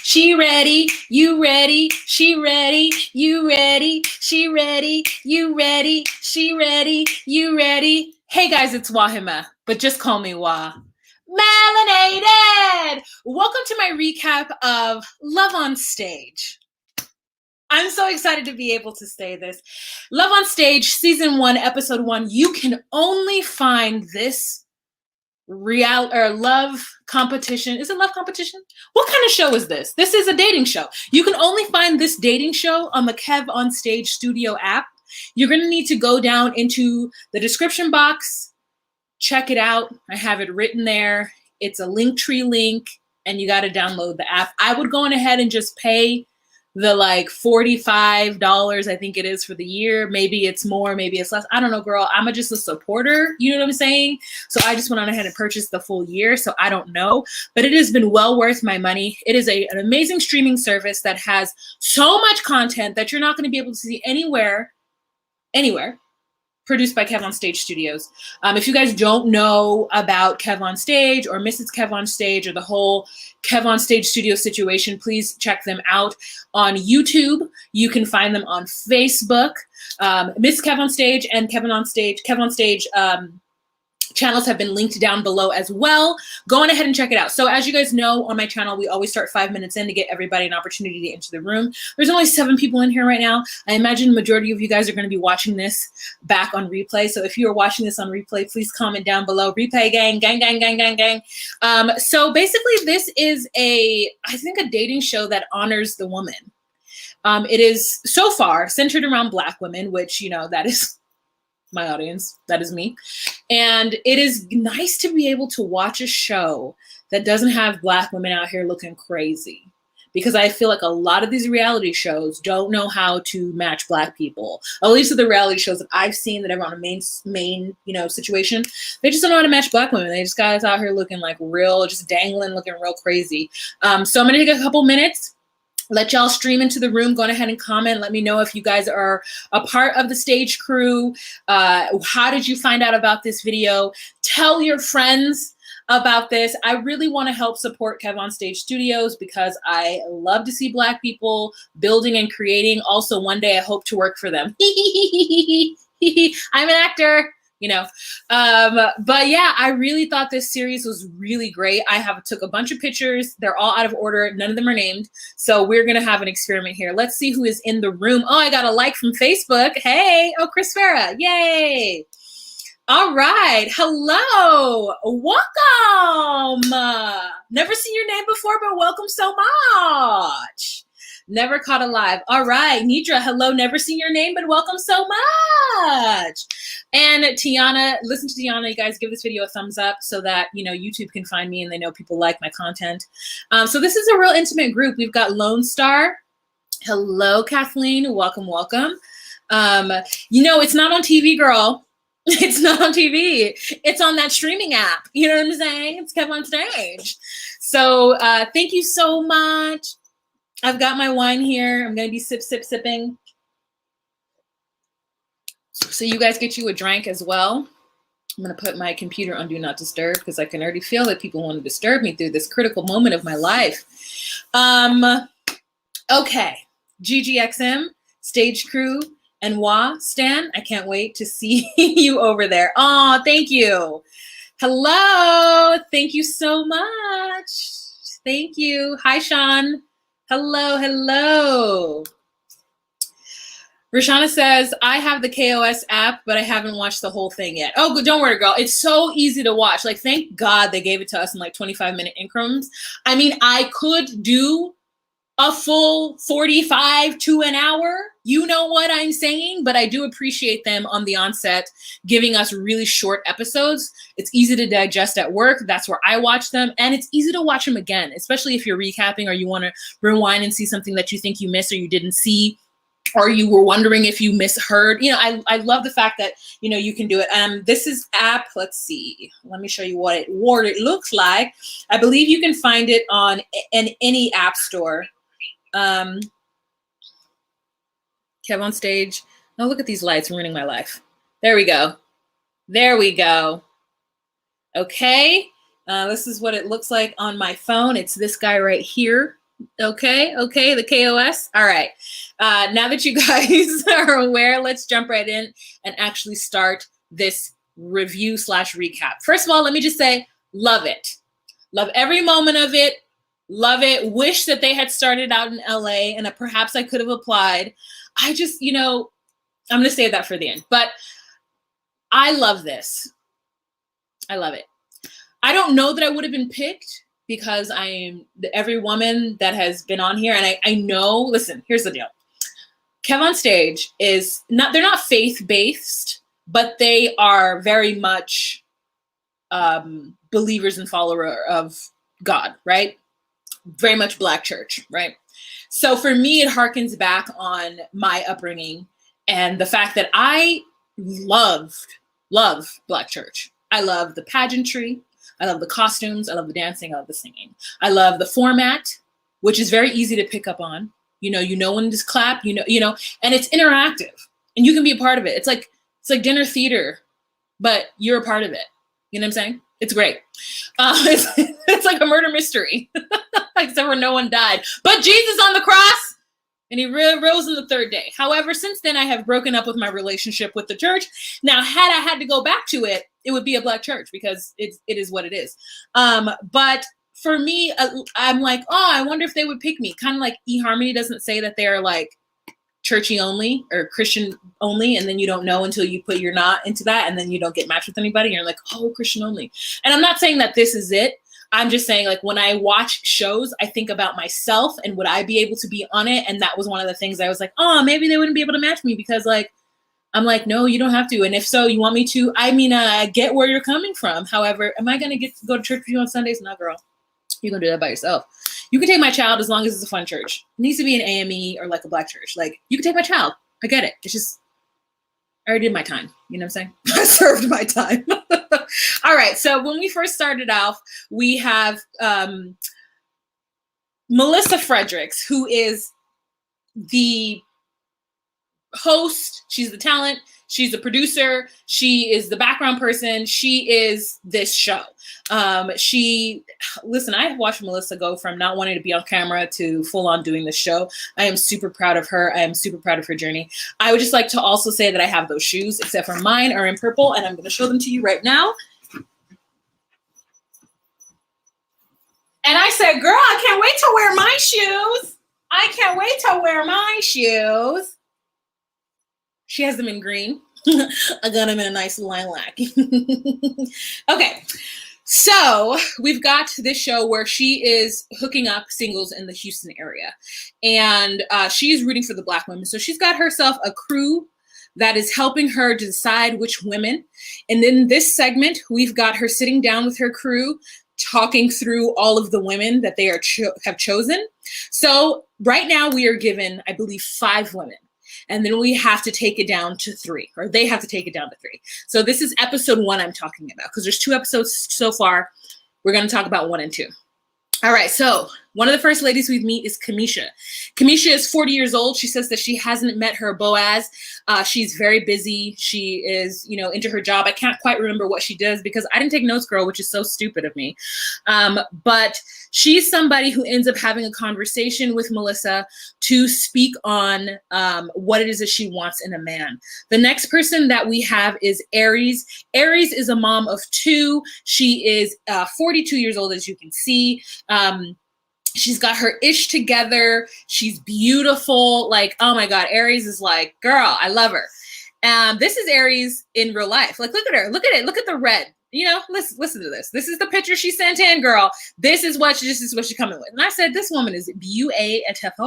She ready, you ready, she ready, you ready, she ready, you ready, she ready, you ready. Hey guys, it's Wahima, but just call me Wah. Melanated! Welcome to my recap of Love on Stage. I'm so excited to be able to say this. Love on Stage, Season 1, Episode 1. You can only find this love competition. Is it love competition? What kind of show is this? This is a dating show. You can only find this dating show on the Kev on Stage Studio app. You're going to need to go down into the description box, check it out. I have it written there. It's a Linktree link, and you got to download the app. I would go on ahead and just pay the like $45, I think it is, for the year. Maybe it's more, maybe it's less. I don't know, girl. I'm just a supporter. You know what I'm saying? So I just went on ahead and purchased the full year. So I don't know, but it has been well worth my money. It is an amazing streaming service that has so much content that you're not going to be able to see anywhere. Produced by Kev on Stage Studios. If you guys don't know about Kev on Stage or Mrs. Kev on Stage or the whole Kev on Stage Studio situation, please check them out on YouTube. You can find them on Facebook. Miss Kev on Stage and Kev on Stage channels have been linked down below as well. Go on ahead and check it out. So as you guys know, on my channel, we always start 5 minutes in to get everybody an opportunity to enter the room. There's only 7 people in here right now. I imagine the majority of you guys are going to be watching this back on replay. So if you are watching this on replay, please comment down below. Replay gang, gang, gang, gang, gang, gang. So basically this is I think a dating show that honors the woman. It is so far centered around Black women, which, you know, that is my audience. That is me. And it is nice to be able to watch a show that doesn't have Black women out here looking crazy, because I feel like a lot of these reality shows don't know how to match Black people. At least the reality shows that I've seen that are on a main, you know, situation, they just don't know how to match Black women. They just got us out here looking like real, just dangling, looking real crazy. So I'm going to take a couple minutes, let y'all stream into the room. Go ahead and comment. Let me know if you guys are a part of the stage crew. How did you find out about this video? Tell your friends about this. I really want to help support Kev on Stage Studios because I love to see Black people building and creating. Also, one day I hope to work for them. I'm an actor. You know, but yeah, I really thought this series was really great. I took a bunch of pictures. They're all out of order. None of them are named. So we're going to have an experiment here. Let's see who is in the room. Oh, I got a like from Facebook. Hey, oh, Chris Farah. Yay. All right. Hello. Welcome. Never seen your name before, but welcome so much. Never caught alive. All right. Nidra, hello. Never seen your name, but welcome so much. And Tiana, listen to Tiana. You guys give this video a thumbs up so that, you know, YouTube can find me and they know people like my content. So this is a real intimate group. We've got Lone Star. Hello, Kathleen. Welcome, welcome. You know, it's not on TV, girl. It's not on TV. It's on that streaming app. You know what I'm saying? It's Kev on Stage. So thank you so much. I've got my wine here. I'm going to be sipping. So you guys get you a drink as well. I'm going to put my computer on Do Not Disturb because I can already feel that people want to disturb me through this critical moment of my life. Okay. GGXM, Stage Crew, and Wah, Stan, I can't wait to see you over there. Oh, thank you. Hello. Thank you so much. Thank you. Hi, Sean. Hello, hello. Rashana says, I have the KOS app, but I haven't watched the whole thing yet. Oh, don't worry, girl. It's so easy to watch. Like, thank God they gave it to us in like 25-minute increments. I mean, I could do a full 45 to an hour. You know what I'm saying? But I do appreciate them on the onset giving us really short episodes. It's easy to digest at work. That's where I watch them. And it's easy to watch them again, especially if you're recapping or you want to rewind and see something that you think you missed or you didn't see, or you were wondering if you misheard. You know, I love the fact that, you know, you can do it. This is app, let's see. Let me show you what it looks like. I believe you can find it on any app store. Kev on Stage. Oh, look at these lights ruining my life. There we go. There we go. Okay. This is what it looks like on my phone. It's this guy right here. Okay, the KOS. All right. Now that you guys are aware, let's jump right in and actually start this review / recap. First of all, let me just say, love it. Love every moment of it. Love it. Wish that they had started out in LA and that perhaps I could have applied. I just, I'm going to save that for the end. But I love this. I love it. I don't know that I would have been picked because I am every woman that has been on here. And I know, listen, here's the deal. Kev on Stage is not, they're not faith-based, but they are very much believers and follower of God, right? Very much Black church, right? So for me, it harkens back on my upbringing and the fact that I love Black church. I love the pageantry. I love the costumes. I love the dancing. I love the singing. I love the format, which is very easy to pick up on. You know when to clap, and it's interactive and you can be a part of it. It's like dinner but you're a part of it. You know what I'm saying? It's great. It's like a murder mystery, except for no one died. But Jesus on the cross, and he rose on the third day. However, since then, I have broken up with my relationship with the church. Now, had I had to go back to it, it would be a Black church because it is what it is. But for me, I'm like, oh, I wonder if they would pick me. Kind of like eHarmony doesn't say that they're like churchy only or Christian only, and then you don't know until you put you're not into that, and then you don't get matched with anybody. And you're like, oh, Christian only. And I'm not saying that this is it. I'm just saying, like, when I watch shows, I think about myself and would I be able to be on it? And that was one of the things I was like, oh, maybe they wouldn't be able to match me because, like, I'm like, no, you don't have to. And if so, you want me to? I mean, I get where you're coming from. However, am I going to get to go to church with you on Sundays? No, girl. You're going to do that by yourself. You can take my child as long as it's a fun church. It needs to be an AME or like a Black church. Like, you can take my child. I get it. It's just, I already did my time. You know what I'm saying? I served my time. All right. So when we first started off, we have Melissa Fredericks, who is the host. She's the talent. She's the producer. She is the background person. She is this show. Listen, I have watched Melissa go from not wanting to be on camera to full on doing this show. I am super proud of her. I am super proud of her journey. I would just like to also say that I have those shoes, except for mine are in purple, and I'm going to show them to you right now. And I said, girl, I can't wait to wear my shoes. I can't wait to wear my shoes. She has them in green. I got them in a nice lilac. Okay. So we've got this show where she is hooking up singles in the Houston area. And she's rooting for the Black women. So she's got herself a crew that is helping her decide which women. And in this segment, we've got her sitting down with her crew, talking through all of the women that they have chosen. So right now we are given, I believe, 5 women. And then we have to take it down to 3, or they have to take it down to 3. So this is episode 1 I'm talking about, because there's 2 episodes so far. We're going to talk about 1 and 2. All right, so one of the first ladies we meet is Kamisha. Kamisha is 40 years old. She says that she hasn't met her Boaz. She's very busy. She is, into her job. I can't quite remember what she does because I didn't take notes, girl, which is so stupid of me. But she's somebody who ends up having a conversation with Melissa to speak on what it is that she wants in a man. The next person that we have is Aries. Aries is a mom of 2. She is 42 years old, as you can see. She's got her ish together. She's beautiful. Like, oh my God, Aries is like, girl, I love her. This is Aries in real life. Like, look at her. Look at it. Look at the red. Listen to this. This is the picture she sent in, girl. This is what she's coming with. And I said, this woman is beautiful.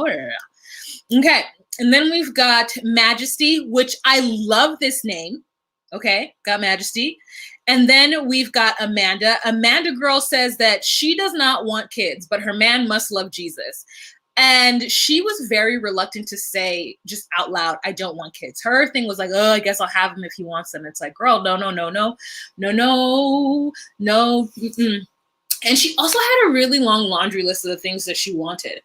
Okay. And then we've got Majesty, which I love this name. Okay. Got Majesty. And then we've got Amanda. Amanda girl says that she does not want kids, but her man must love Jesus. And she was very reluctant to say just out loud, I don't want kids. Her thing was like, oh, I guess I'll have him if he wants them. It's like, girl, no. Mm-mm. And she also had a really long laundry list of the things that she wanted.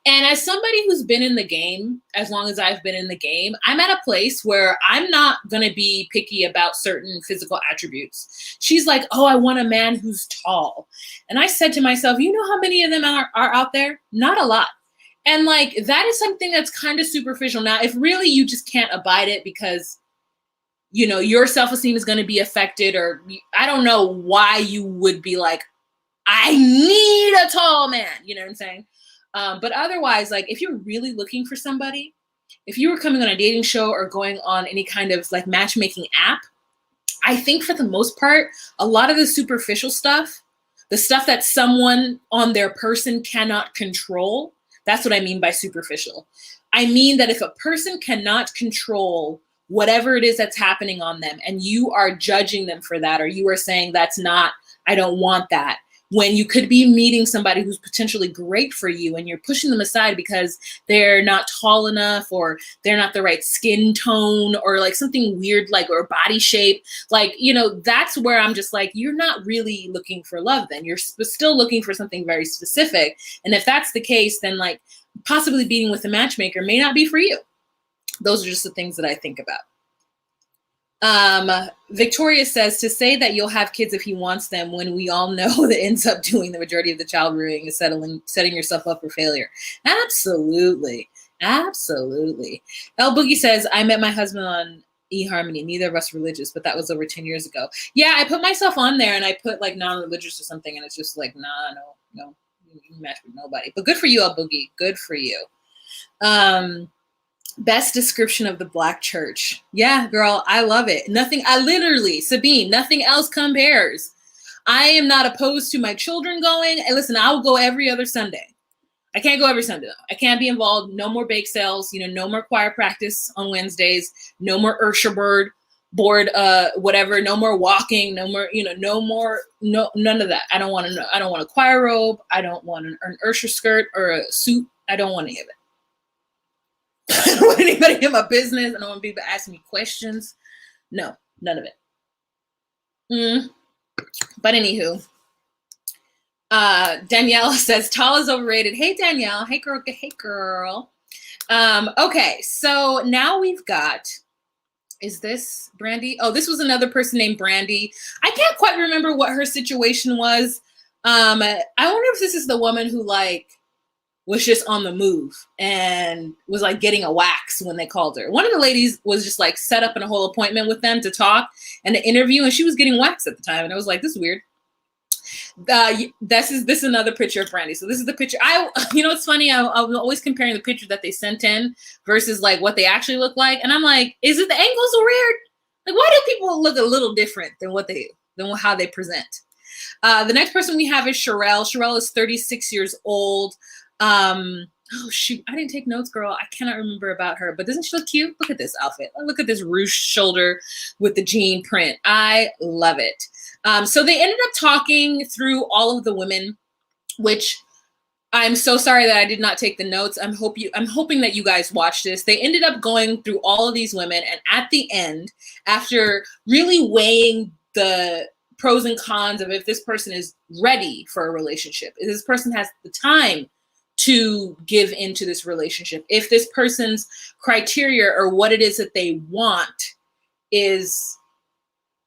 And as somebody who's been in the game, as long as I've been in the game, I'm at a place where I'm not going to be picky about certain physical attributes. She's like, oh, I want a man who's tall. And I said to myself, you know how many of them are out there? Not a lot. And like, that is something that's kind of superficial. Now, if really you just can't abide it because, you know, your self-esteem is going to be affected, or I don't know why you would be like, I need a tall man, you know what I'm saying? But otherwise, like, if you're really looking for somebody, if you were coming on a dating show or going on any kind of like matchmaking app, I think for the most part, a lot of the superficial stuff, the stuff that someone on their person cannot control, that's what I mean by superficial. I mean that if a person cannot control whatever it is that's happening on them, and you are judging them for that, or you are saying that's not, I don't want that, when you could be meeting somebody who's potentially great for you and you're pushing them aside because they're not tall enough, or they're not the right skin tone, or like something weird, like, or body shape, like, you know, that's where I'm just like, you're not really looking for love then. You're still looking for something very specific. And if that's the case, then like possibly being with a matchmaker may not be for you. Those are just the things that I think about. Victoria says, to say that you'll have kids if he wants them, when we all know that ends up doing the majority of the child rearing is setting yourself up for failure. Absolutely. Absolutely. El Boogie says, I met my husband on eHarmony. Neither of us religious, but that was over 10 years ago. Yeah, I put myself on there and I put like non-religious or something, and it's just like, nah, no, you match with nobody. But good for you, El Boogie. Good for you. Best description of the Black church. Yeah, girl, I love it. Sabine, nothing else compares. I am not opposed to my children going. And listen, I will go every other Sunday. I can't go every Sunday though. I can't be involved. No more bake sales, no more choir practice on Wednesdays, no more Ursha board, whatever, no more walking, no more, none of that. I don't want a choir robe. I don't want an Ursha skirt or a suit. I don't want any of it. I don't want anybody in my business. I don't want people asking me questions. No, none of it. But anywho, Danielle says tall is overrated. Hey Danielle. Hey girl. Hey girl. Okay, so now we've got, is this Brandy? Oh, this was another person named Brandy. I can't quite remember what her situation was. I wonder if this is the woman who like was just on the move and was like getting a wax when they called her. One of the ladies was just like set up in a whole appointment with them to talk and to interview, and she was getting wax at the time. And I was like, this is weird. This is another picture of Brandy. So this is the picture. It's funny. I'm always comparing the picture that they sent in versus like what they actually look like. And I'm like, is it the angles are weird? Like, why do people look a little different than how they present? The next person we have is Shirelle. Shirelle is 36 years old. Oh shoot, I didn't take notes, girl. I cannot remember about her, but doesn't she look cute? Look at this outfit. Look at this ruched shoulder with the jean print. I love it. So they ended up talking through all of the women, which I'm so sorry that I did not take the notes. I'm hoping that you guys watch this. They ended up going through all of these women, and at the end, after really weighing the pros and cons of if this person is ready for a relationship, if this person has the time to give into this relationship, if this person's criteria or what it is that they want is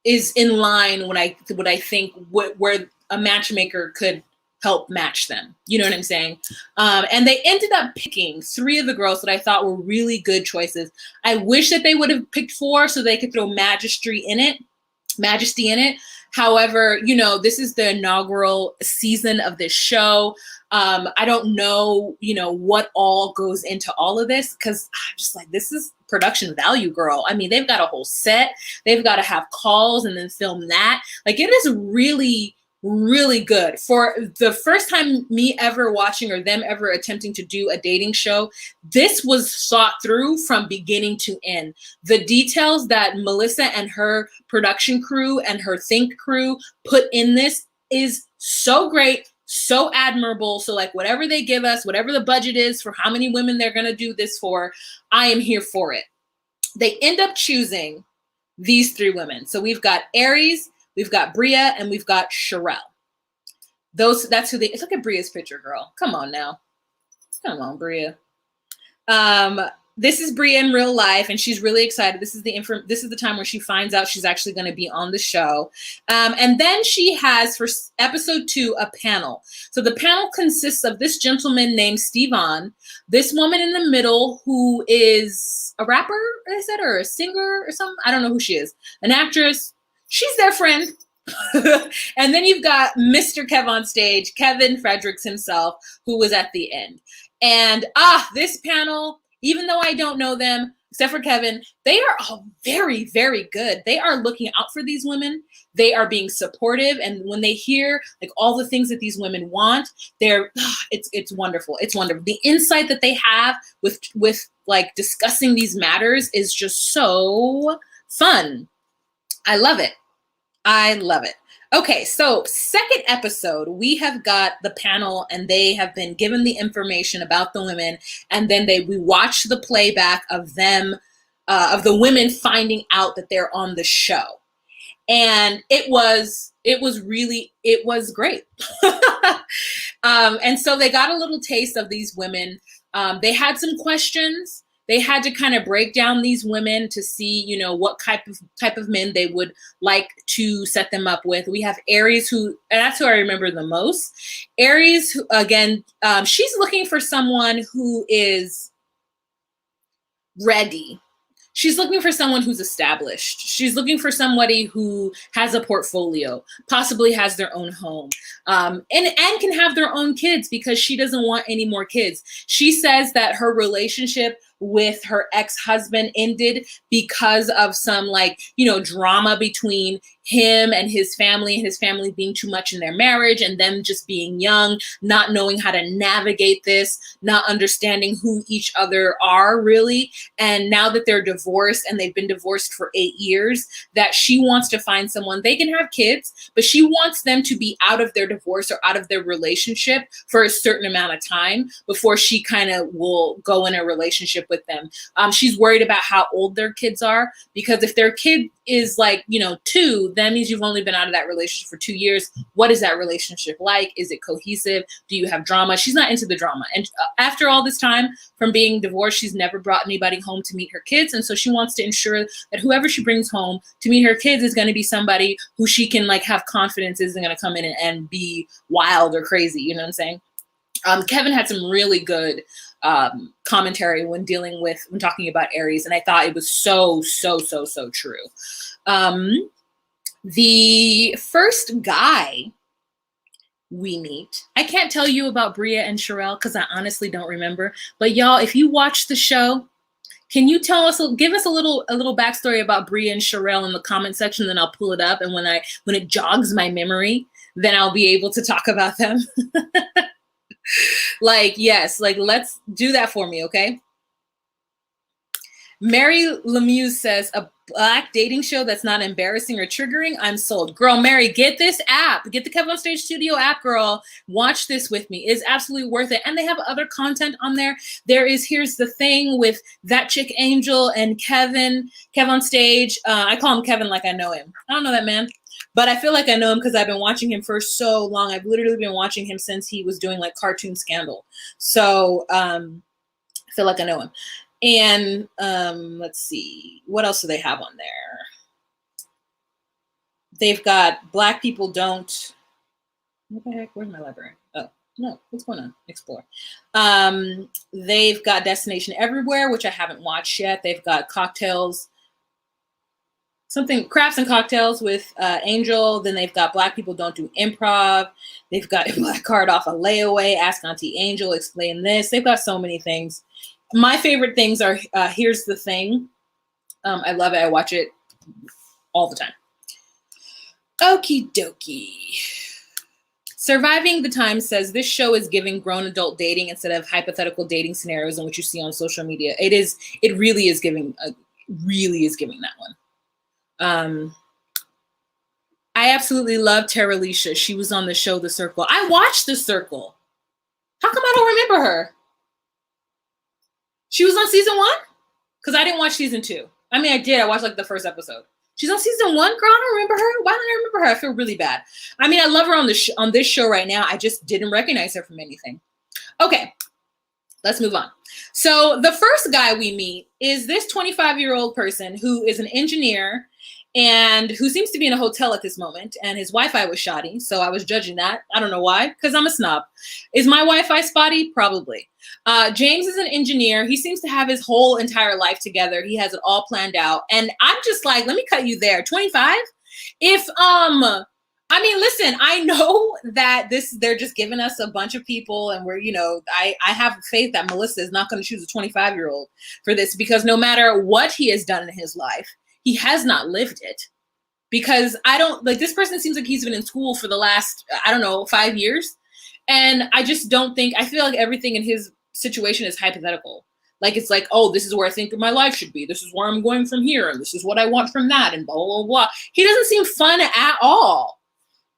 in line when I think where a matchmaker could help match them. You know what I'm saying? And they ended up picking 3 of the girls that I thought were really good choices. I wish that they would have picked 4 so they could throw majesty in it. However, this is the inaugural season of this show. I don't know, what all goes into all of this, because I'm just like, this is production value, girl. I mean, they've got a whole set. They've got to have calls and then film that. Like, it is really, really good. For the first time me ever watching or them ever attempting to do a dating show, this was thought through from beginning to end. The details that Melissa and her production crew and her Think crew put in this is so great, so admirable. So like, whatever they give us, whatever the budget is for how many women they're going to do this for, I am here for it. They end up choosing these 3 women. So we've got Aries, we've got Bria, and we've got Shirelle. That's who look at Bria's picture, girl. Come on now. Come on, Bria. this is Bria in real life, and she's really excited. This is the time where she finds out she's actually going to be on the show. And then she has, for episode 2, a panel. So the panel consists of this gentleman named Stevan, this woman in the middle who is a rapper, I said, or a singer or something. I don't know who she is. An actress. She's their friend. And then you've got Mr. Kev on stage, Kevin Fredericks himself, who was at the end. And this panel, even though I don't know them, except for Kevin, they are all very, very good. They are looking out for these women. They are being supportive. And when they hear like all the things that these women want, it's wonderful. It's wonderful. The insight that they have with like discussing these matters is just so fun. I love it. I love it. Okay, so second episode, we have got the panel and they have been given the information about the women, and then we watch the playback of them, of the women finding out that they're on the show. And it was great. And so they got a little taste of these women. They had some questions. They had to kind of break down these women to see, you know, what type of men they would like to set them up with. We have Aries, and that's who I remember the most. Aries, who, again, she's looking for someone who is ready. She's looking for someone who's established. She's looking for somebody who has a portfolio, possibly has their own home, and can have their own kids because she doesn't want any more kids. She says that her relationship with her ex-husband ended because of some drama between him and his family being too much in their marriage and them just being young, not knowing how to navigate this, not understanding who each other are really. And now that they're divorced and they've been divorced for 8 years, that she wants to find someone, they can have kids, but she wants them to be out of their divorce or out of their relationship for a certain amount of time before she kind of will go in a relationship with them. She's worried about how old their kids are, because if their kid is 2, that means you've only been out of that relationship for 2 years. What is that relationship like? Is it cohesive? Do you have drama? She's not into the drama. And after all this time from being divorced, she's never brought anybody home to meet her kids. And so she wants to ensure that whoever she brings home to meet her kids is going to be somebody who she can have confidence isn't going to come in and be wild or crazy. You know what I'm saying? Kevin had some really good commentary when talking about Aries, and I thought it was so true. The first guy we meet, I can't tell you about Bria and Shirelle because I honestly don't remember. But y'all, if you watch the show, can you give us a little backstory about Bria and Shirelle in the comment section? Then I'll pull it up, and when it jogs my memory, then I'll be able to talk about them. Yes, let's do that for me, okay? Mary Lemieux says, a Black dating show that's not embarrassing or triggering, I'm sold. Girl, Mary, get this app. Get the Kev on Stage Studio app, girl. Watch this with me. It's absolutely worth it. And they have other content on there. Here's the thing with That Chick Angel and Kev on Stage. I call him Kevin like I know him. I don't know that man, but I feel like I know him because I've been watching him for so long. I've literally been watching him since he was doing Cartoon Scandal. So I feel like I know him. And let's see, what else do they have on there? They've got Black People Don't. What the heck? Where's my library? Oh, no. What's going on? Explore. They've got Destination Everywhere, which I haven't watched yet. They've got Crafts and Cocktails with Angel. Then they've got Black People Don't Do Improv. They've got Black Card Off a Layaway, Ask Auntie Angel, Explain This. They've got so many things. My favorite things are Here's the Thing. I love it. I watch it all the time. Okie dokie. Surviving the Times says this show is giving grown adult dating instead of hypothetical dating scenarios in which you see on social media. It really is giving that one. I absolutely love Tara Alicia. She was on the show The Circle. I watched The Circle. How come I don't remember her? She was on season 1? Because I didn't watch season 2. I mean, I did. I watched the first episode. She's on season 1? Girl, I don't remember her. Why don't I remember her? I feel really bad. I mean, I love her on this show right now. I just didn't recognize her from anything. Okay. Let's move on. So the first guy we meet is this 25-year-old person who is an engineer and who seems to be in a hotel at this moment, and his Wi-Fi was shoddy, so I was judging that. I don't know why, because I'm a snob. Is my Wi-Fi spotty? Probably. James is an engineer. He seems to have his whole entire life together. He has it all planned out, and I'm just like, let me cut you there. 25? If I mean, listen, I know that they're just giving us a bunch of people, and we're, I have faith that Melissa is not going to choose a 25-year-old for this, because no matter what he has done in his life, he has not lived it. Because this person seems like he's been in school for the last, 5 years. And I just don't think, I feel like everything in his situation is hypothetical. Like, it's like, oh, this is where I think my life should be. This is where I'm going from here. And this is what I want from that, and blah, blah, blah. He doesn't seem fun at all.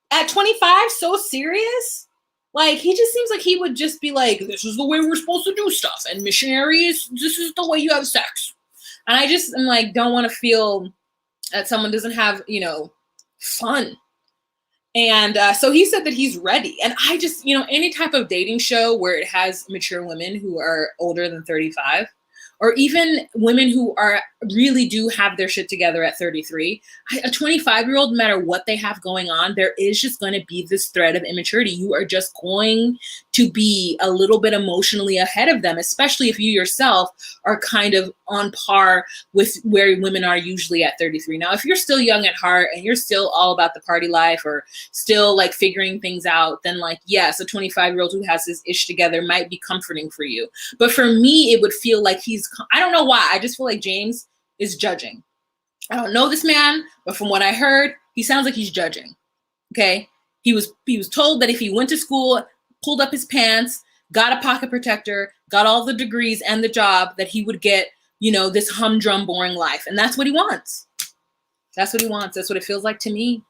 At 25, so serious? Like, he just seems like he would just be like, this is the way we're supposed to do stuff. And missionaries, this is the way you have sex. And I just am like, don't want to feel that someone doesn't have, fun. And so he said that he's ready. And I just, any type of dating show where it has mature women who are older than 35, or even women who really do have their shit together at 33. A 25-year-old, no matter what they have going on, there is just going to be this thread of immaturity. You are just going to be a little bit emotionally ahead of them, especially if you yourself are kind of on par with where women are usually at 33. Now, if you're still young at heart and you're still all about the party life, or still like figuring things out, then like, yes, a 25-year-old who has his ish together might be comforting for you. But for me, it would feel like I don't know why. I just feel like James is judging. I don't know this man, but from what I heard, he sounds like he's judging. Okay. He was told that if he went to school, pulled up his pants, got a pocket protector, got all the degrees and the job, that he would get, this humdrum, boring life. And that's what he wants. That's what he wants. That's what it feels like to me.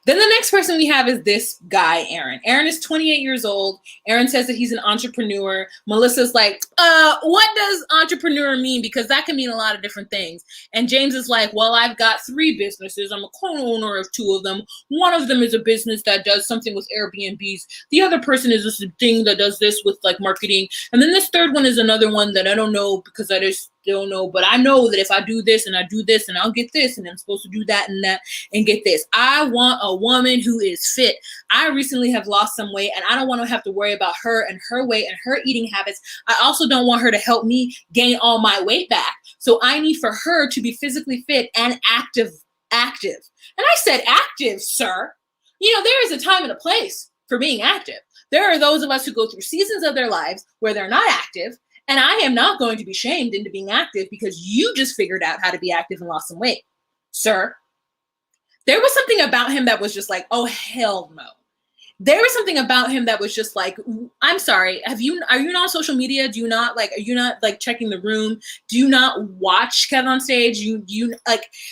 Then the next person we have is this guy, Aaron. Aaron is 28 years old. Aaron says that he's an entrepreneur. Melissa's like, what does entrepreneur mean? Because that can mean a lot of different things. And James is like, well, I've got 3 businesses. I'm a co-owner of 2 of them. One of them is a business that does something with Airbnbs. The other person is this thing that does this with like marketing. And then this third one is another one that I don't know, because I just don't know. But I know that if I do this and I do this and I'll get this, and I'm supposed to do that and that and get this. I want a woman who is fit. I recently have lost some weight, and I don't want to have to worry about her and her weight and her eating habits. I also don't want her to help me gain all my weight back. So I need for her to be physically fit and active. And I said active, sir. There is a time and a place for being active. There are those of us who go through seasons of their lives where they're not active. And I am not going to be shamed into being active because you just figured out how to be active and lost some weight, sir. There was something about him that was just like, oh, hell no. There was something about him that was just like, I'm sorry. Are you not on social media? Are you not checking the room? Do you not watch Kev on Stage?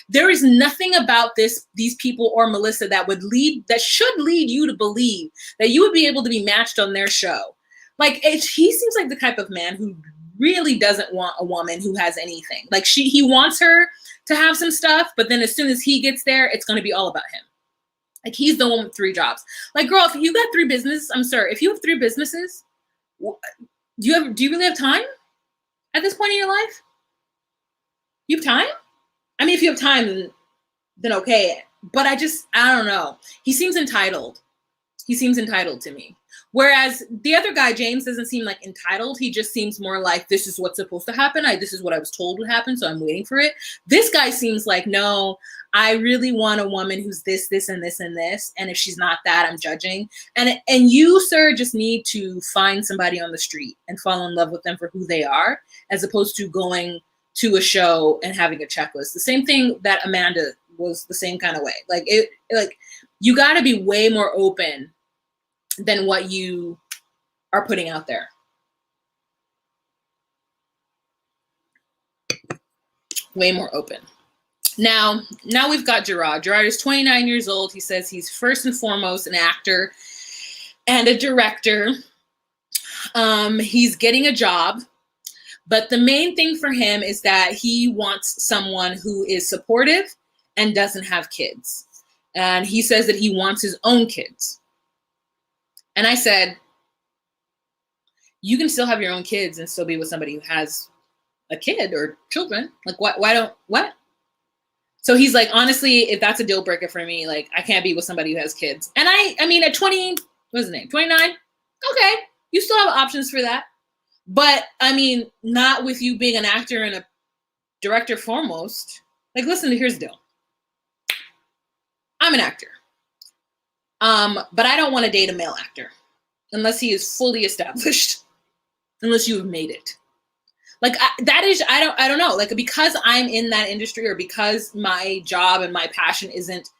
There is nothing about these people or Melissa that should lead you to believe that you would be able to be matched on their show. Like, he seems like the type of man who really doesn't want a woman who has anything. Like, he wants her to have some stuff, but then as soon as he gets there, it's going to be all about him. Like, he's the one with 3 jobs. Like, girl, if you got 3 businesses, I'm sorry, if you have 3 businesses, do you really have time at this point in your life? You have time? I mean, if you have time, then okay. But I don't know. He seems entitled. He seems entitled to me. Whereas the other guy, James, doesn't seem like entitled. He just seems more like, this is what's supposed to happen. This is what I was told would happen, so I'm waiting for it. This guy seems like, no, I really want a woman who's this, this, and this, and this. And if she's not that, I'm judging. And you, sir, just need to find somebody on the street and fall in love with them for who they are, as opposed to going to a show and having a checklist. The same thing that Amanda was the same kind of way. Like, you got to be way more open than what you are putting out there. Way more open. Now we've got Gerard. Gerard is 29 years old. He says he's first and foremost an actor and a director. He's getting a job, but the main thing for him is that he wants someone who is supportive and doesn't have kids. And he says that he wants his own kids. And I said, you can still have your own kids and still be with somebody who has a kid or children. Like, what? So he's like, honestly, if that's a deal breaker for me, like, I can't be with somebody who has kids. And I mean, at 20, what's his name? 29? Okay. You still have options for that. But I mean, not with you being an actor and a director foremost. Like, listen, here's the deal. I'm an actor. But I don't want to date a male actor unless he is fully established, unless you have made it. Like, I don't know. Like, because I'm in that industry, or because my job and my passion isn't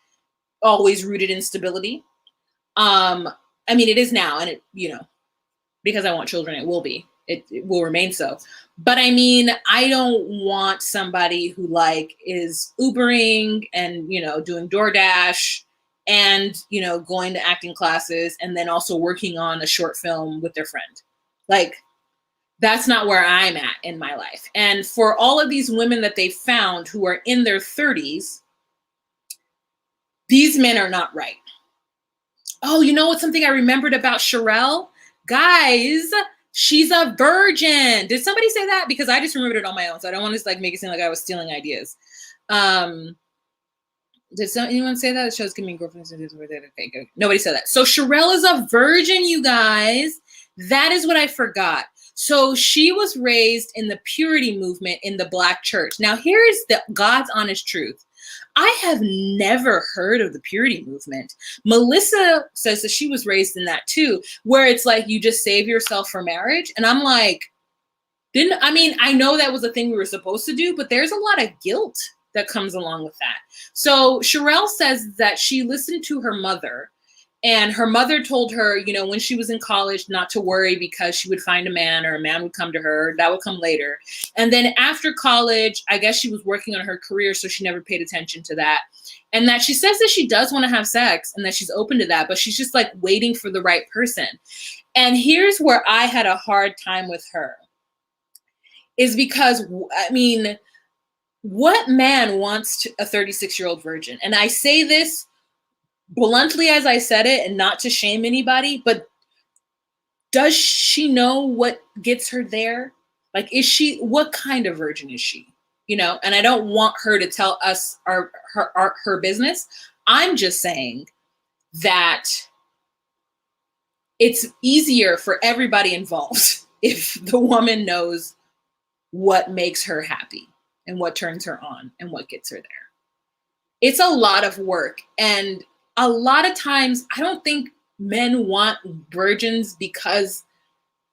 always rooted in stability. I mean, it is now, and it, you know, because I want children, it will be. It will remain so. But I mean, I don't want somebody who like is Ubering and, you know, doing DoorDash and, you know, going to acting classes and then also working on a short film with their friend. Like, that's not where I'm at in my life. And for all of these women that they found who are in their 30s, these men are not right. Oh, you know what's something I remembered about Shirelle? Guys, she's a virgin. Did somebody say that? Because I just remembered it on my own. So I don't want to like make it seem like I was stealing ideas. Did anyone say that? The show's giving me girlfriends. Okay, good. Nobody said that. So Shirelle is a virgin, you guys. That is what I forgot. So she was raised in the purity movement in the Black church. Now, here's the God's honest truth. I have never heard of the purity movement. Melissa says that she was raised in that too, where it's like you just save yourself for marriage. And I'm like, I know that was a thing we were supposed to do, but there's a lot of guilt that comes along with that. So Shirelle says that she listened to her mother, and her mother told her, you know, when she was in college, not to worry because she would find a man, or a man would come to her. That would come later. And then after college, I guess she was working on her career, so she never paid attention to that. And that she says that she does want to have sex and that she's open to that, but she's just like waiting for the right person. And here's where I had a hard time with her, is because, I mean, what man wants a 36-year-old virgin? And I say this bluntly as I said it, and not to shame anybody, but does she know what gets her there? Like, what kind of virgin is she? You know, and I don't want her to tell us her business. I'm just saying that it's easier for everybody involved if the woman knows what makes her happy and what turns her on and what gets her there. It's a lot of work, and a lot of times, I don't think men want virgins because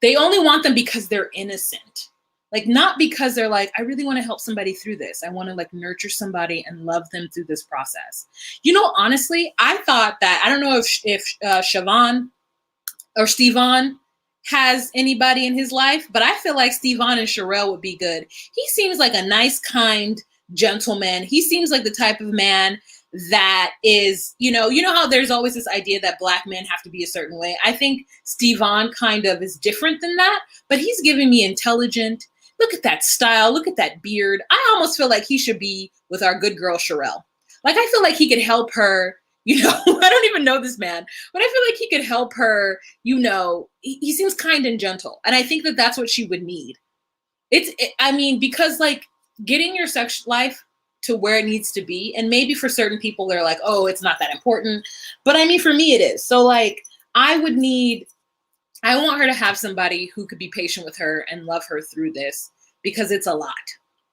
they only want them because they're innocent. Like, not because they're like, I really want to help somebody through this. I want to like nurture somebody and love them through this process. You know, honestly, I thought that, I don't know if Siobhan or Stevan has anybody in his life, but I feel like Stevan and Shirelle would be good. He seems like a nice, kind gentleman. He seems like the type of man that is, you know how there's always this idea that Black men have to be a certain way. I think Stevan kind of is different than that, but he's giving me intelligent. Look at that style. Look at that beard. I almost feel like he should be with our good girl, Shirelle. Like, I feel like he could help her, you know, I don't even know this man, but I feel like he could help her, you know, he seems kind and gentle. And I think that that's what she would need. Because like getting your sex life to where it needs to be. And maybe for certain people, they're like, oh, it's not that important. But I mean, for me, it is. So like, I want her to have somebody who could be patient with her and love her through this, because it's a lot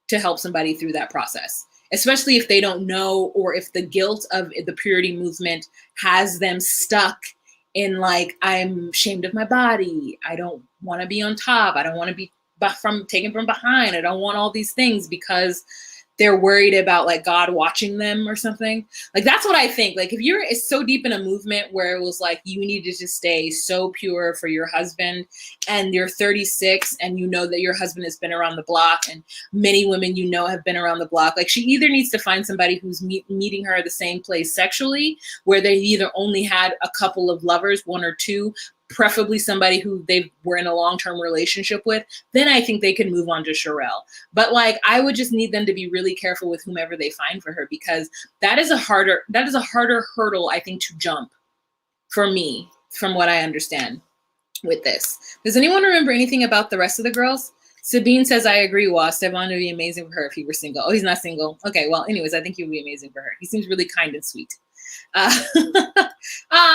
to help somebody through that process, especially if they don't know, or if the guilt of the purity movement has them stuck in like, I'm ashamed of my body. I don't want to be on top. I don't want to be taken from behind. I don't want all these things because they're worried about like God watching them or something. Like, that's what I think. Like, if you're so deep in a movement where it was like, you needed to stay so pure for your husband, and you're 36 and you know that your husband has been around the block, and many women, you know, have been around the block. Like, she either needs to find somebody who's meeting her at the same place sexually, where they either only had a couple of lovers, one or two, preferably somebody who they were in a long-term relationship with, then I think they can move on to Shirelle. But like, I would just need them to be really careful with whomever they find for her, because that is a harder hurdle, I think, to jump for me, from what I understand. with this. Does anyone remember anything about the rest of the girls? Sabine says, I agree, Wa. Stefan would be amazing for her if he were single. Oh, he's not single. Okay, well, anyways, I think he would be amazing for her. He seems really kind and sweet.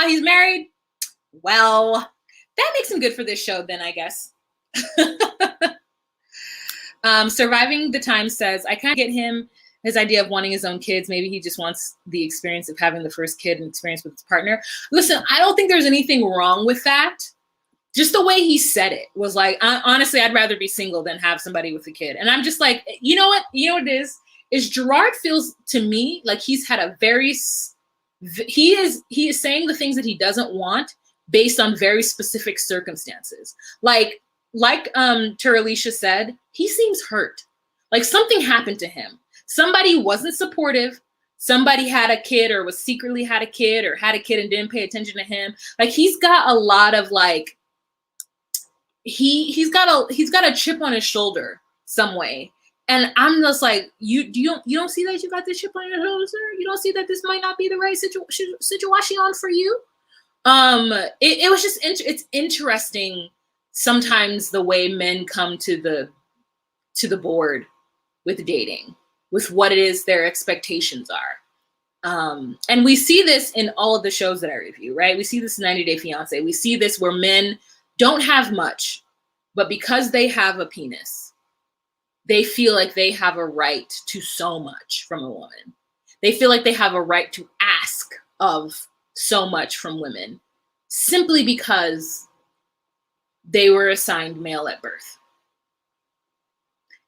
He's married? Well, that makes him good for this show then, I guess. Surviving the Time says, I kind of get his idea of wanting his own kids. Maybe he just wants the experience of having the first kid and experience with his partner. Listen, I don't think there's anything wrong with that. Just the way he said it was like, honestly, I'd rather be single than have somebody with a kid. And I'm just like, you know what? You know what it is Gerard feels to me like he's had a very, he is saying the things that he doesn't want based on very specific circumstances. Like Teralicia said, he seems hurt. Like something happened to him. Somebody wasn't supportive. Somebody had a kid or was secretly had a kid or had a kid and didn't pay attention to him. Like he's got a lot of like, he's got a chip on his shoulder some way. And I'm just like, you don't see that you got this chip on your shoulder, sir? You don't see that this might not be the right situation for you? It was just, it's interesting sometimes the way men come to the board with dating, with what it is their expectations are. And we see this in all of the shows that I review, right? We see this in 90 Day Fiancé. We see this where men don't have much, but because they have a penis, they feel like they have a right to so much from a woman. They feel like they have a right to ask of so much from women simply because they were assigned male at birth.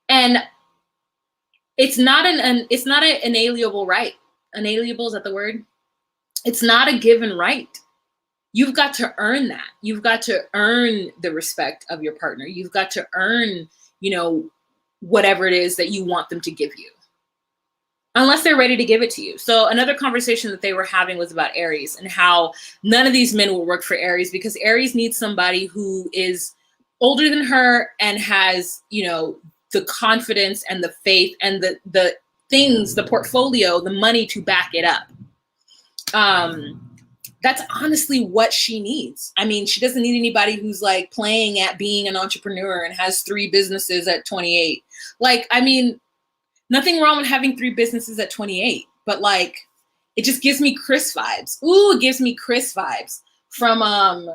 And it's not an inalienable right. Inalienable, is that the word? It's not a given right. You've got to earn that. You've got to earn the respect of your partner. You've got to earn, whatever it is that you want them to give you, unless they're ready to give it to you. So another conversation that they were having was about Aries and how none of these men will work for Aries because Aries needs somebody who is older than her and has, the confidence and the faith and the things, the portfolio, the money to back it up. That's honestly what she needs. I mean, she doesn't need anybody who's like playing at being an entrepreneur and has 3 businesses at 28. Like, I mean, nothing wrong with having 3 businesses at 28, but like, it just gives me Chris vibes. Ooh, it gives me Chris vibes from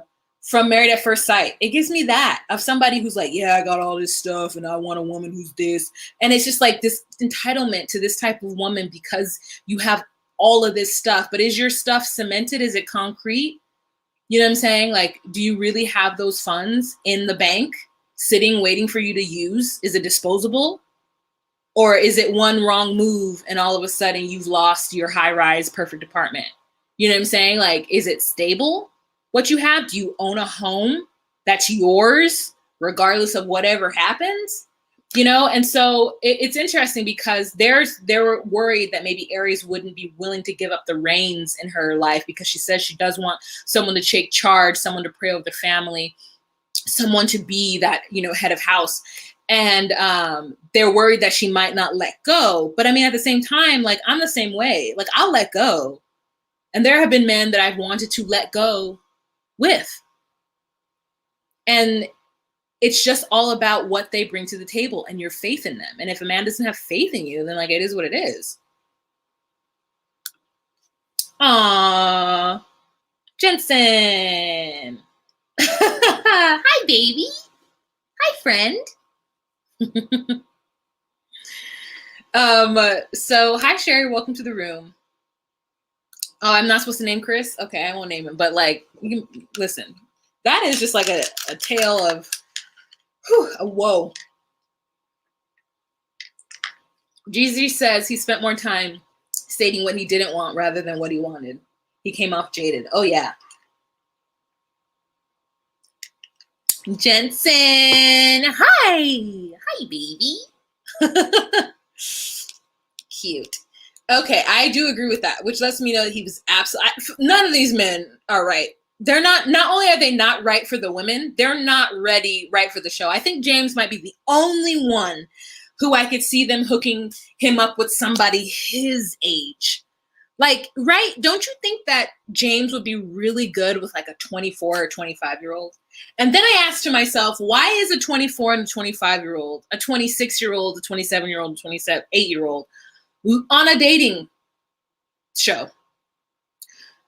Married at First Sight. It gives me that of somebody who's like, yeah, I got all this stuff and I want a woman who's this. And it's just like this entitlement to this type of woman because you have all of this stuff, but is your stuff cemented? Is it concrete? You know what I'm saying? Like, do you really have those funds in the bank sitting, waiting for you to use? Is it disposable? Or is it one wrong move and all of a sudden you've lost your high-rise perfect apartment? You know what I'm saying? Like, is it stable? What you have? Do you own a home that's yours regardless of whatever happens? And so it's interesting because they were worried that maybe Aries wouldn't be willing to give up the reins in her life because she says she does want someone to take charge, someone to pray over the family, someone to be that, head of house. And they're worried that she might not let go. But I mean, at the same time, like, I'm the same way. Like, I'll let go. And there have been men that I've wanted to let go with. And it's just all about what they bring to the table and your faith in them. And if a man doesn't have faith in you, then like, it is what it is. Aww, Jensen. Hi, baby. Hi, friend. So hi, Sherry. Welcome to the room. Oh, I'm not supposed to name Chris? Okay, I won't name him. But like, you can listen. That is just like a tale of whoa. Jeezy says he spent more time stating what he didn't want rather than what he wanted. He came off jaded. Oh, yeah. Jensen. Hi. Hi, baby. Cute. Okay, I do agree with that, which lets me know that he was absolutely... None of these men are right. They're not only are they not right for the women, they're not right for the show. I think James might be the only one who I could see them hooking him up with somebody his age. Like, right? Don't you think that James would be really good with like a 24 or 25-year-old? And then I asked to myself, why is a 24 and a 25-year-old, a 26-year-old, a 27-year-old, a 28-year-old on a dating show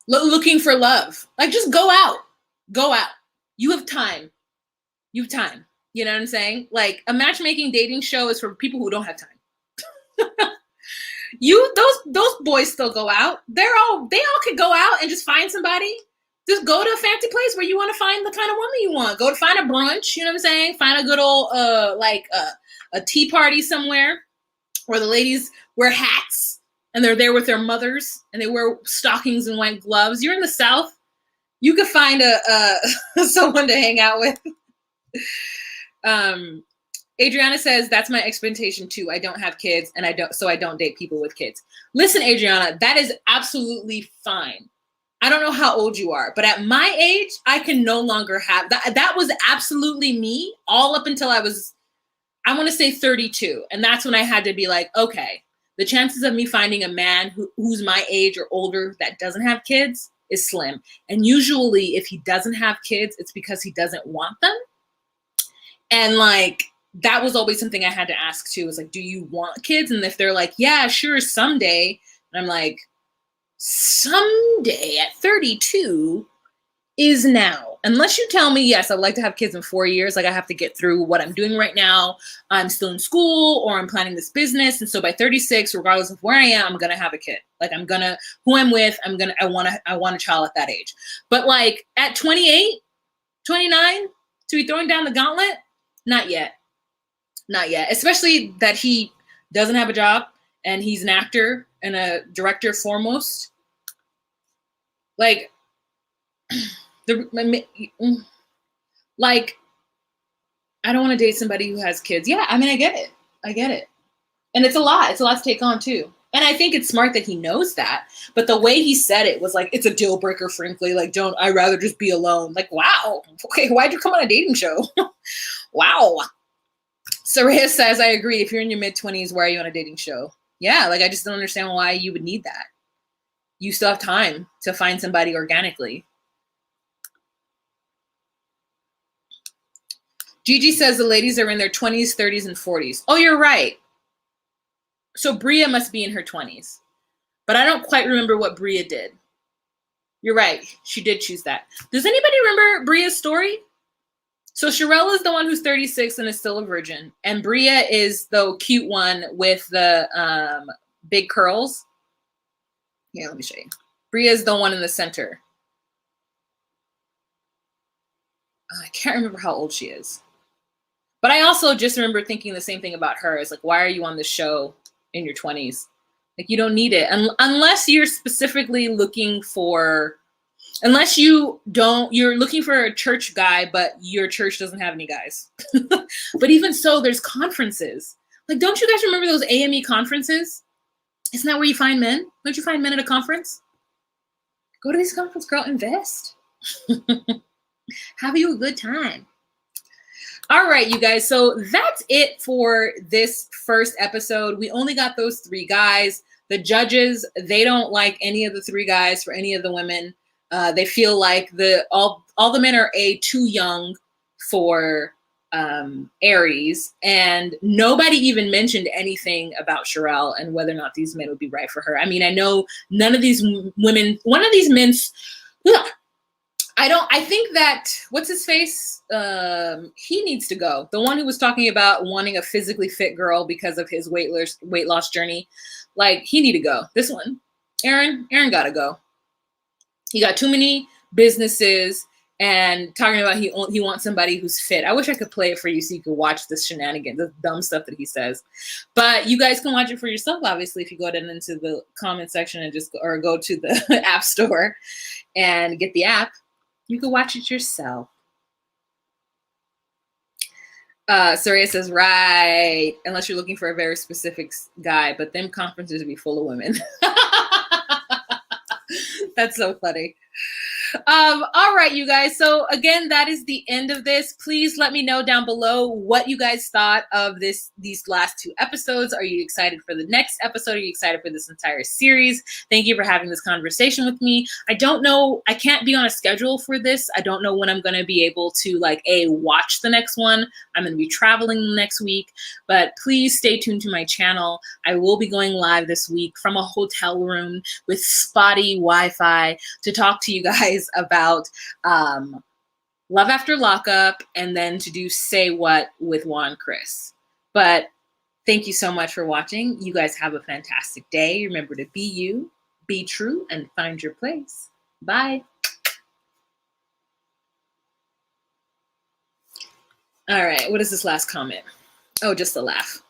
looking for love? Like, just go out. Go out. You have time. You have time. You know what I'm saying? Like, a matchmaking dating show is for people who don't have time. Those boys still go out. They all could go out and just find somebody. Just go to a fancy place where you want to find the kind of woman you want. Go to find a brunch, you know what I'm saying? Find a good old a tea party somewhere where the ladies wear hats and they're there with their mothers and they wear stockings and white gloves. You're in the South, you could find someone to hang out with. Adriana says, that's my expectation too. I don't have kids and I don't date people with kids. Listen, Adriana, that is absolutely fine. I don't know how old you are, but at my age, I can no longer have that. That was absolutely me all up until I want to say 32. And that's when I had to be like, okay, the chances of me finding a man who's my age or older that doesn't have kids is slim. And usually if he doesn't have kids, it's because he doesn't want them. And like, that was always something I had to ask too, was like, do you want kids? And if they're like, yeah, sure, someday. And I'm like, someday at 32 is now. Unless you tell me, yes, I'd like to have kids in 4 years. Like, I have to get through what I'm doing right now. I'm still in school or I'm planning this business. And so by 36, regardless of where I am, I'm going to have a kid. Like, who I'm with, I want a child at that age. But like at 28, 29, to be throwing down the gauntlet, not yet. Not yet. Especially that he doesn't have a job and he's an actor and a director foremost. Like, I don't want to date somebody who has kids. Yeah, I mean, I get it. And it's a lot to take on too. And I think it's smart that he knows that. But the way he said it was like, it's a deal breaker, frankly. Like, I'd rather just be alone. Like, wow. Okay, why'd you come on a dating show? Wow. Soraya says, I agree. If you're in your mid-20s, why are you on a dating show? Yeah, like, I just don't understand why you would need that. You still have time to find somebody organically. Gigi says the ladies are in their 20s, 30s, and 40s. Oh, you're right. So Bria must be in her 20s. But I don't quite remember what Bria did. You're right. She did choose that. Does anybody remember Bria's story? So Shirelle is the one who's 36 and is still a virgin. And Bria is the cute one with the big curls. Yeah, let me show you. Bria is the one in the center. I can't remember how old she is. But I also just remember thinking the same thing about her. It's like, why are you on this show in your 20s? Like, you don't need it. Unless you're specifically looking for, you're looking for a church guy, but your church doesn't have any guys. But even so, there's conferences. Like, don't you guys remember those AME conferences? Isn't that where you find men? Don't you find men at a conference? Go to these conferences, girl, invest. Have you a good time. All right, you guys. So that's it for this first episode. We only got those 3 guys. The judges, they don't like any of the 3 guys for any of the women. They feel like all the men are too young for Aries, and nobody even mentioned anything about Shirelle and whether or not these men would be right for her. I mean, I know none of these women, one of these men, I think that, what's his face? He needs to go. The one who was talking about wanting a physically fit girl because of his weight loss journey. Like, he need to go. This one, Aaron gotta go. He got too many businesses and talking about he wants somebody who's fit. I wish I could play it for you so you could watch this shenanigans, the dumb stuff that he says. But you guys can watch it for yourself, obviously, if you go down into the comment section and or go to the app store and get the app. You can watch it yourself. Soraya says, right, unless you're looking for a very specific guy, but them conferences would be full of women. That's so funny. All right, you guys. So again, that is the end of this. Please let me know down below what you guys thought of these last 2 episodes. Are you excited for the next episode? Are you excited for this entire series? Thank you for having this conversation with me. I don't know, I can't be on a schedule for this. I don't know when I'm going to be able to watch the next one. I'm going to be traveling next week, but please stay tuned to my channel. I will be going live this week from a hotel room with spotty Wi-Fi to talk to you guys about Love After Lockup and then to do Say What with Juan Chris. But thank you so much for watching. You guys have a fantastic day. Remember to be you, be true, and find your place. Bye. All right, what is this last comment? Oh, just a laugh.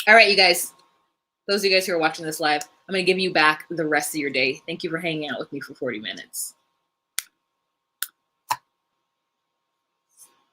All right, you guys. Those of you guys who are watching this live, I'm going to give you back the rest of your day. Thank you for hanging out with me for 40 minutes.